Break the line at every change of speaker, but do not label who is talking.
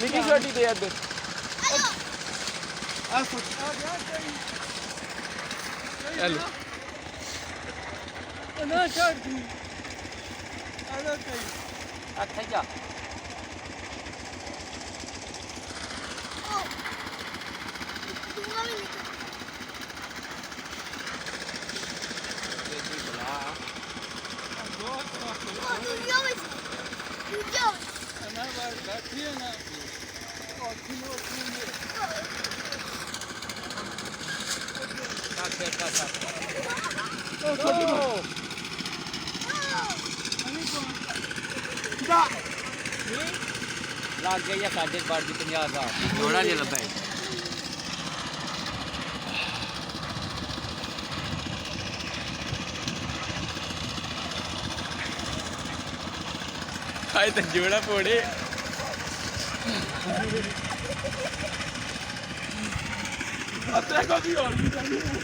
ਨਿੱਕੀ ਛੋਟੀ ਦੇ ਇੱਧਰ
ਆ ਸੋਚਾ ਗਿਆ
ਹੈਲੋ
ਨਾ ਛੱਡ ਦੀ ਆਲਾ ਕਈ
ਅੱਛਾ ਜਾ
ਨਾ ਬਾਹਰ ਬੈਠੀ ਹੈ ਨਾ
ਲੱਗ ਗਈ ਆ ਸਾਡੇ ਬਾੜ ਦੀ 50 ਦਾ ਜੋੜਾ ਨਹੀਂ ਲੱਭਾ ਹਾਏ ਤਾਂ ਜੋੜਾ ਪੋੜੇ
ਅੱਤੇ ਕੋ ਵੀ ਹੋਰ ਵੀ